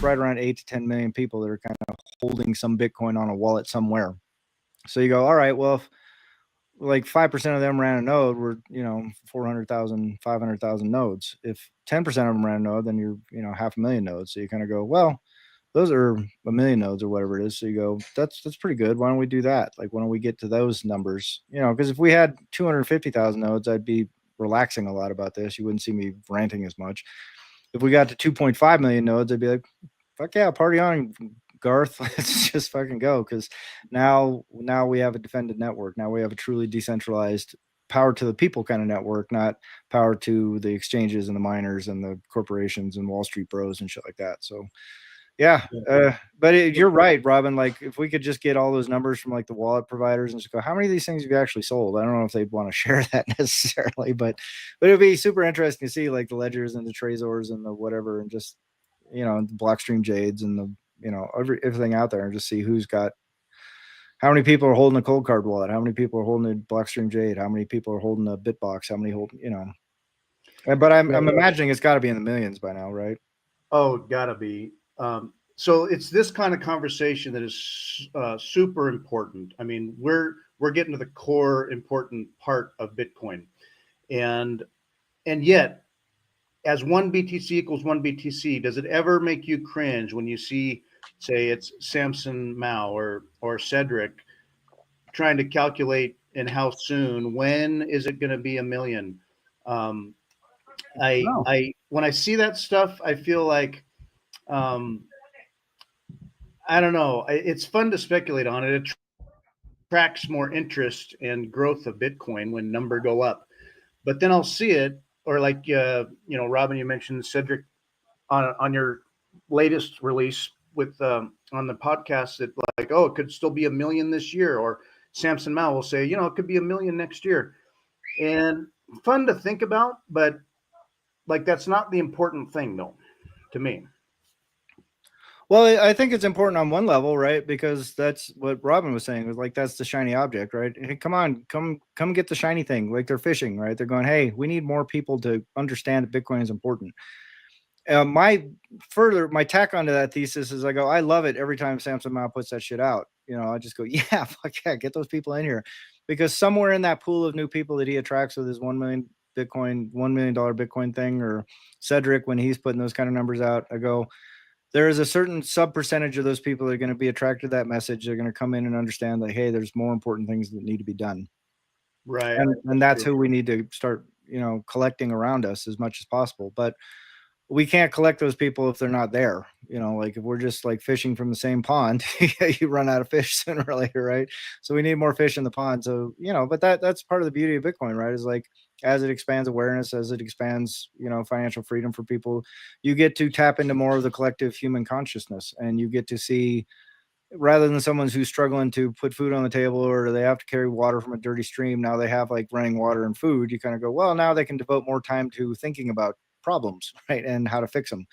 right around 8 to 10 million people that are kind of holding some Bitcoin on a wallet somewhere. So you go, all right, well, if like 5% of them ran a node, we're, 400,000, 500,000 nodes. If 10% of them ran a node, then you're, 500,000 nodes. So you kind of go, well, those are 1,000,000 nodes or whatever it is. So you go, that's pretty good. Why don't we do that? Like, why don't we get to those numbers? Because if we had 250,000 nodes, I'd be relaxing a lot about this. You wouldn't see me ranting as much. If we got to 2.5 million nodes, I'd be like, fuck yeah, party on, Garth. Let's just fucking go. Because now we have a defended network. Now we have a truly decentralized, power to the people kind of network, not power to the exchanges and the miners and the corporations and Wall Street bros and shit like that. So yeah, but you're right, Robin. Like, if we could just get all those numbers from like the wallet providers and just go, how many of these things have you actually sold? I don't know if they'd want to share that necessarily, but it'd be super interesting to see like the ledgers and the Trezors and the whatever, and just the Blockstream Jades and the everything out there, and just see who's got, how many people are holding a Cold Card wallet, how many people are holding a Blockstream Jade, how many people are holding a Bitbox, how many hold. But I'm imagining it's got to be in the millions by now, right? Oh, gotta be. So it's this kind of conversation that is super important. I mean, we're getting to the core important part of Bitcoin, and yet, as one BTC equals one BTC, does it ever make you cringe when you see, say, it's Samson Mow or Cedric trying to calculate and how soon, when is it going to be 1 million? When I see that stuff, I feel like, I don't know. It's fun to speculate on it. It attracts more interest and growth of Bitcoin when number go up. But then I'll see it, or like Robin, you mentioned Cedric on your latest release with on the podcast that like, oh, it could still be 1 million this year, or Samson Mow will say, it could be 1 million next year, and fun to think about, but like that's not the important thing though, to me. Well, I think it's important on one level, right? Because that's what Robin was saying, was like, that's the shiny object, right? Hey, come on, come get the shiny thing. Like, they're fishing, right? They're going, hey, we need more people to understand that Bitcoin is important. My tack onto that thesis is I go, I love it every time Samson Mow puts that shit out. I just go, yeah, fuck yeah, get those people in here. Because somewhere in that pool of new people that he attracts with his $1 million Bitcoin thing, or Cedric, when he's putting those kind of numbers out, I go, there is a certain sub percentage of those people that are going to be attracted to that message. They're going to come in and understand that, hey, there's more important things that need to be done. Right. And that's who we need to start, collecting around us as much as possible. But we can't collect those people if they're not there. Like, if we're just like fishing from the same pond, you run out of fish sooner or later, right? So we need more fish in the pond. So, but that's part of the beauty of Bitcoin, right? Is like, as it expands awareness, as it expands, financial freedom for people, you get to tap into more of the collective human consciousness, and you get to see, rather than someone who's struggling to put food on the table, or they have to carry water from a dirty stream, now they have like running water and food. You kind of go, well, now they can devote more time to thinking about problems, right, and how to fix them.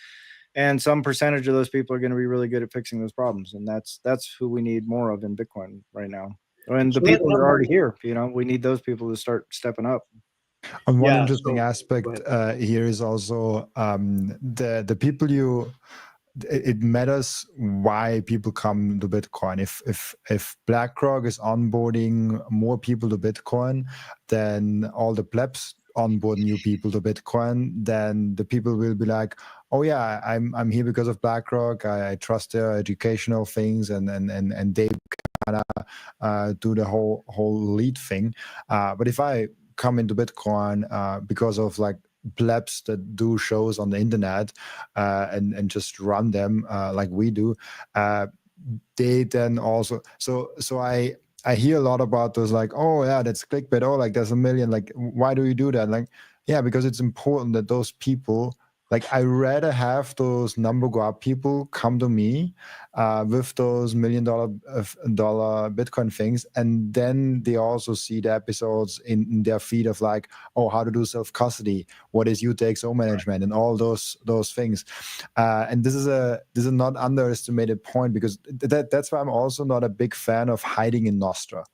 And some percentage of those people are going to be really good at fixing those problems, and that's who we need more of in Bitcoin right now. And the people that are already here, we need those people to start stepping up. And one interesting aspect here is also the people it matters why people come to Bitcoin. If BlackRock is onboarding more people to Bitcoin, then all the plebs onboard new people to Bitcoin, then the people will be like, oh yeah, I'm here because of BlackRock. I trust their educational things, and they kind of do the whole lead thing. But if I come into Bitcoin because of like plebs that do shows on the internet and just run them like we do, they then also so I hear a lot about those, like, oh yeah, that's clickbait, oh, like there's 1 million, like why do you do that? Like, yeah, because it's important that those people, like, I rather have those number go up people come to me with those $1 million Bitcoin things, and then they also see the episodes in their feed of like, oh, how to do self-custody, what is UTXO management, and all those things. And this is a not underestimated point, because that's why I'm also not a big fan of hiding in Nostra.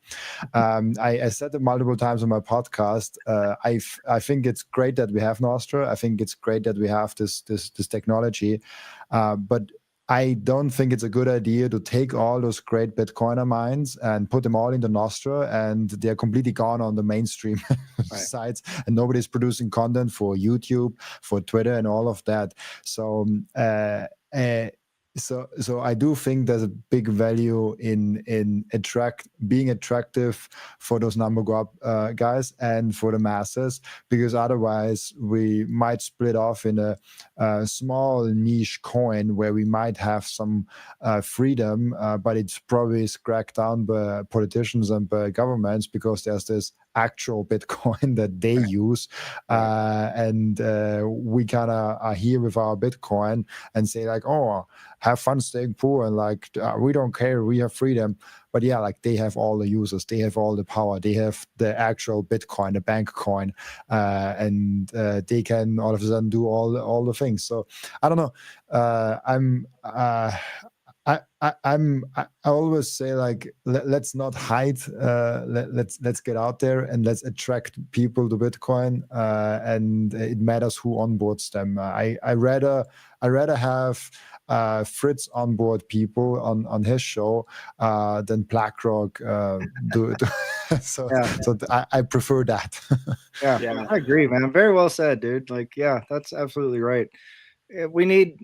I said it multiple times on my podcast. I think it's great that we have Nostra. I think it's great that we have this technology, but I don't think it's a good idea to take all those great Bitcoiner minds and put them all into Nostra, and they're completely gone on the mainstream sites, and nobody's producing content for YouTube, for Twitter, and all of that. So so I do think there's a big value in being attractive for those number guys and for the masses, because otherwise we might split off in a small niche coin where we might have some freedom, but it's probably cracked down by politicians and by governments, because there's this actual Bitcoin that they use, and we kind of are here with our Bitcoin and say like, oh, have fun staying poor, and like we don't care, we have freedom. But yeah, like they have all the users, they have all the power, they have the actual Bitcoin, the bank coin, and they can all of a sudden do all the things. So I don't know. I always say like, let's not hide. Let's get out there and let's attract people to Bitcoin. And it matters who onboards them. I rather have Fritz onboard people on his show than BlackRock do it. So I prefer that. Yeah, I agree, man. Very well said, dude. Like, yeah, that's absolutely right. We need,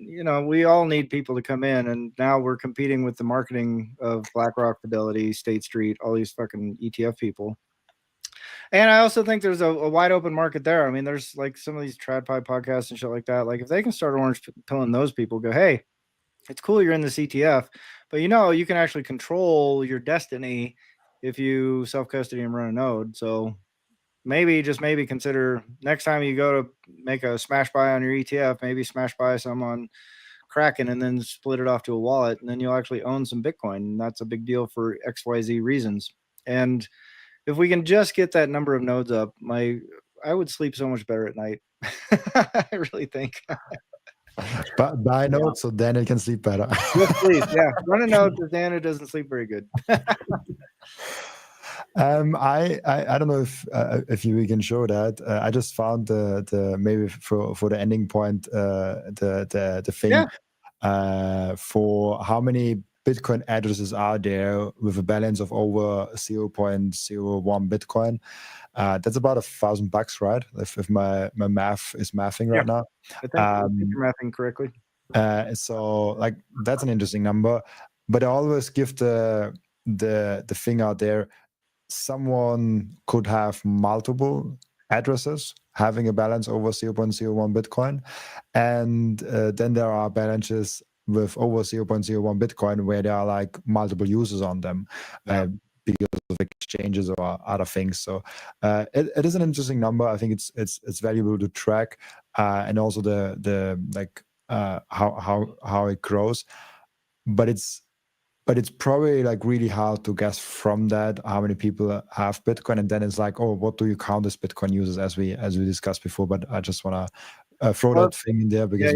we all need people to come in, and now we're competing with the marketing of BlackRock, Fidelity, State Street, all these fucking ETF people. And I also think there's a wide open market there. I mean, there's like some of these TradFi podcasts and shit like that. Like if they can start orange pilling those people, go, hey, it's cool you're in this ETF, but you can actually control your destiny if you self-custody and run a node. So maybe consider next time you go to make a smash buy on your ETF, maybe smash buy some on Kraken and then split it off to a wallet, and then you'll actually own some Bitcoin. And that's a big deal for XYZ reasons. And if we can just get that number of nodes up, I would sleep so much better at night. I really think. But buy nodes so Daniel can sleep better. Yes, please. Yeah, run a node because Daniel doesn't sleep very good. I don't know if we can show that. I just found the maybe for the ending point the thing for how many Bitcoin addresses are there with a balance of over 0.01 Bitcoin. That's about $1,000, right? If my math is mathing right now. I think you're mathing correctly. So like that's an interesting number, but I always give the thing out there. Someone could have multiple addresses having a balance over 0.01 Bitcoin, and then there are balances with over 0.01 Bitcoin where there are like multiple users on them because of exchanges or other things. So it is an interesting number. I think it's valuable to track, and also the like how it grows, but it's probably like really hard to guess from that how many people have Bitcoin, and then it's like, oh, what do you count as Bitcoin users, as we discussed before. But I just want to throw that thing in there because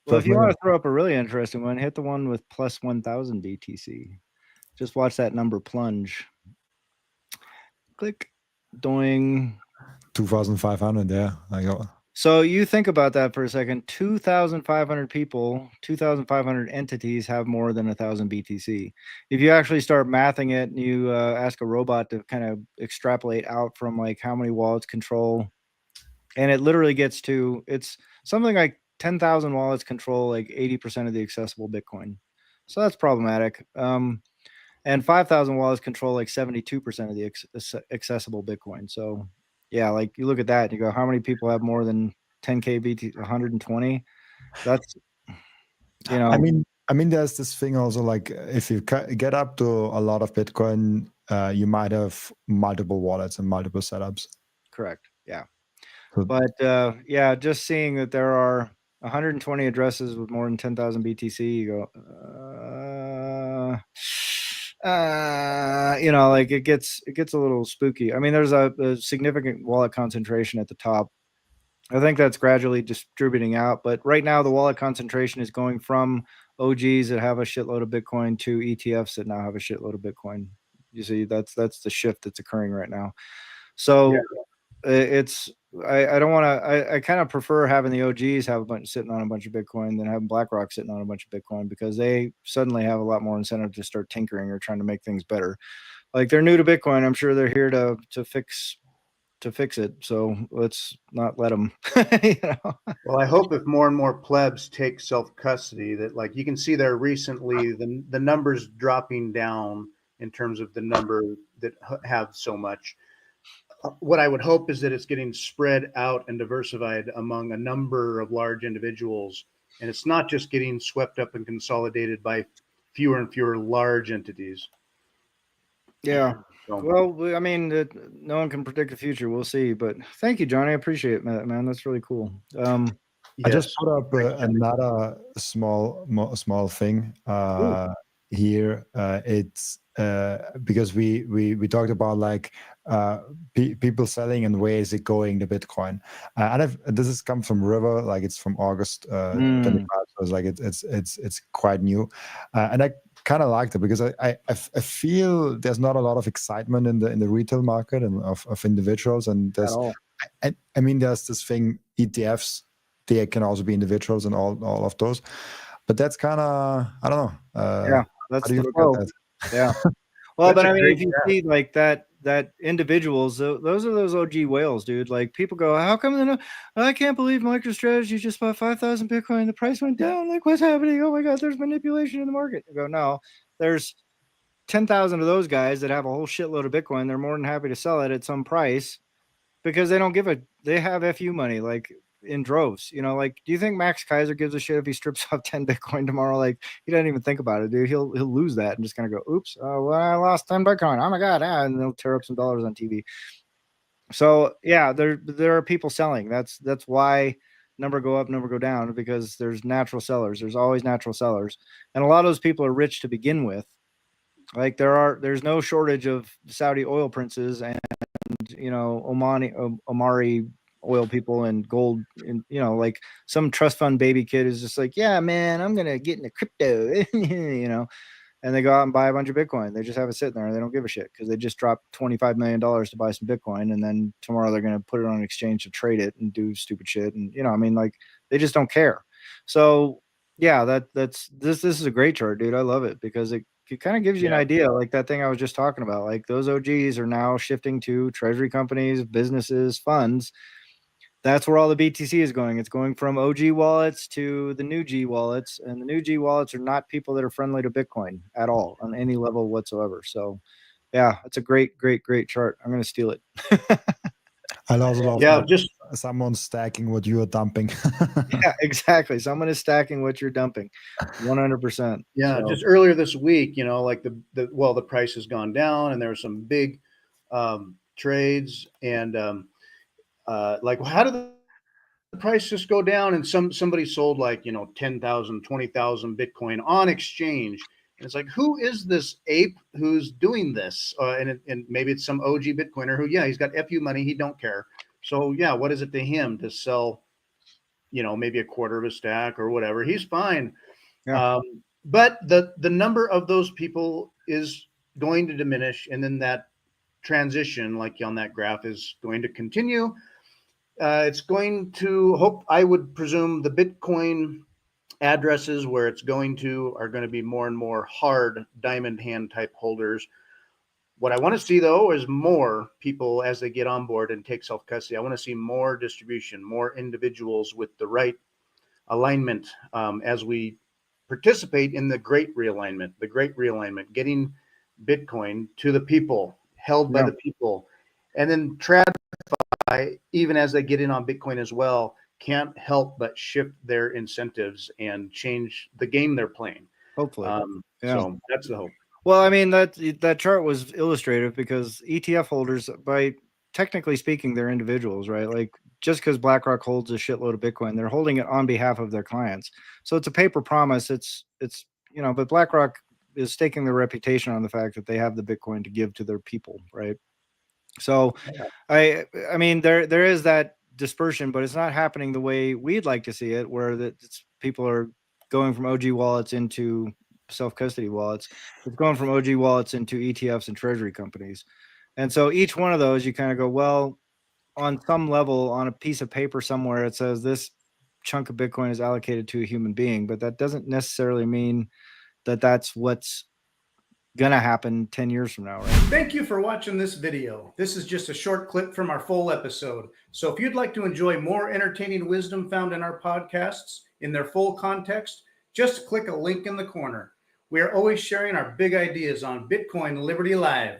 well, if you want to throw up a really interesting one, hit the one with plus 1,000 BTC. Just watch that number plunge. Click, doing 2,500. Yeah, I go. So you think about that for a second. 2,500 people, 2,500 entities have more than 1,000 BTC. If you actually start mathing it and you ask a robot to kind of extrapolate out from like how many wallets control, and it literally gets to, it's something like 10,000 wallets control like 80% of the accessible Bitcoin. So that's problematic. And 5,000 wallets control like 72% of the accessible Bitcoin. So yeah, like you look at that and you go, how many people have more than 10K BTC? 120. That's, I mean, there's this thing also, like if you get up to a lot of Bitcoin, you might have multiple wallets and multiple setups. Correct. Yeah. But just seeing that there are 120 addresses with more than 10,000 BTC, you go, like it gets a little spooky. I mean, there's a significant wallet concentration at the top. I think that's gradually distributing out, but right now the wallet concentration is going from OGs that have a shitload of Bitcoin to ETFs that now have a shitload of Bitcoin. You see, that's the shift that's occurring right now. So it's I don't want to. I kind of prefer having the OGs have sitting on a bunch of Bitcoin than having BlackRock sitting on a bunch of Bitcoin, because they suddenly have a lot more incentive to start tinkering or trying to make things better. Like, they're new to Bitcoin. I'm sure they're here to fix it. So let's not let them. You know? Well, I hope if more and more plebs take self-custody, that, like, you can see there recently, the numbers dropping down in terms of the number that have so much. What I would hope is that it's getting spread out and diversified among a number of large individuals, and it's not just getting swept up and consolidated by fewer and fewer large entities. Yeah. So, well, I mean, no one can predict the future. We'll see. But thank you, Johnny. I appreciate it, man. That's really cool. Yes. I just put up another small thing here. It's because we talked about, like, people selling and where is it going, the Bitcoin. And this has come from River, like, it's from August 25. So it's like it's quite new, and I kind of liked it because I feel there's not a lot of excitement in the retail market and of individuals, and there's I mean, there's this thing, ETFs, they can also be individuals and all of those, but that's kind of, I don't know. That's the flow. Yeah. Well, but I mean, if you see like that individuals, those are those OG whales, dude. Like, people go, how come I can't believe MicroStrategy just bought 5,000 Bitcoin, the price went down. Like, what's happening? Oh my God, there's manipulation in the market. I go, no, there's 10,000 of those guys that have a whole shitload of Bitcoin. They're more than happy to sell it at some price because they don't they have FU money, like, in droves. You know, like, do you think Max Kaiser gives a shit if he strips off 10 Bitcoin tomorrow? Like, he doesn't even think about it, dude. He'll lose that and just kind of go, oops, well, I lost 10 Bitcoin. Oh my God. And they'll tear up some dollars on TV. So yeah, there are people selling. That's why number go up, number go down, because there's natural sellers. There's always natural sellers. And a lot of those people are rich to begin with. Like, there's no shortage of Saudi oil princes and, you know, Omari oil people and gold, and, you know, like, some trust fund baby kid is just like, yeah, man, I'm gonna get into crypto. You know, and they go out and buy a bunch of Bitcoin. They just have it sitting there and they don't give a shit because they just dropped $25 million to buy some Bitcoin, and then tomorrow they're going to put it on an exchange to trade it and do stupid shit. And, you know, I mean, like, they just don't care. So yeah, this is a great chart, dude. I love it because it kind of gives you an idea, like that thing I was just talking about. Like, those OGs are now shifting to treasury companies, businesses, funds. That's where all the BTC is going. It's going from OG wallets to the new G wallets, and the new G wallets are not people that are friendly to Bitcoin at all on any level whatsoever. So yeah, it's a great chart. I'm going to steal it. I also love just someone stacking what you are dumping. Yeah, exactly. Someone is stacking what you're dumping. 100%. Yeah. So, just earlier this week, you know, like the price has gone down and there were some big trades, and like, how did the price just go down? And somebody sold, like, you know, 10,000, 20,000 Bitcoin on exchange. And it's like, who is this ape who's doing this? And maybe it's some OG Bitcoiner who, he's got FU money. He don't care. So yeah, what is it to him to sell, you know, maybe a quarter of a stack or whatever? He's fine. Yeah. But the number of those people is going to diminish. And then that transition, like on that graph, is going to continue. It's going to I would presume the Bitcoin addresses where it's going to are going to be more and more hard diamond hand type holders. What I want to see, though, is more people as they get on board and take self-custody. I want to see more distribution, more individuals with the right alignment as we participate in the great realignment, getting Bitcoin to the people, held by the people, and then TradFi, even as they get in on Bitcoin as well, can't help but shift their incentives and change the game they're playing. Hopefully. So that's the hope. Well, I mean, that chart was illustrative because ETF holders, by technically speaking, they're individuals, right? Like, just because BlackRock holds a shitload of Bitcoin, they're holding it on behalf of their clients. So it's a paper promise. It's you know, but BlackRock is staking their reputation on the fact that they have the Bitcoin to give to their people, right? So I mean, there is that dispersion, but it's not happening the way we'd like to see it, where people are going from OG wallets into self-custody wallets. It's going from OG wallets into ETFs and treasury companies. And so each one of those, you kind of go, well, on some level, on a piece of paper somewhere, it says this chunk of Bitcoin is allocated to a human being, but that doesn't necessarily mean that that's what's gonna happen 10 years from now, right? Thank you for watching this video. This is just a short clip from our full episode. So if you'd like to enjoy more entertaining wisdom found in our podcasts in their full context, just click a link in the corner. We are always sharing our big ideas on Bitcoin Liberty Live.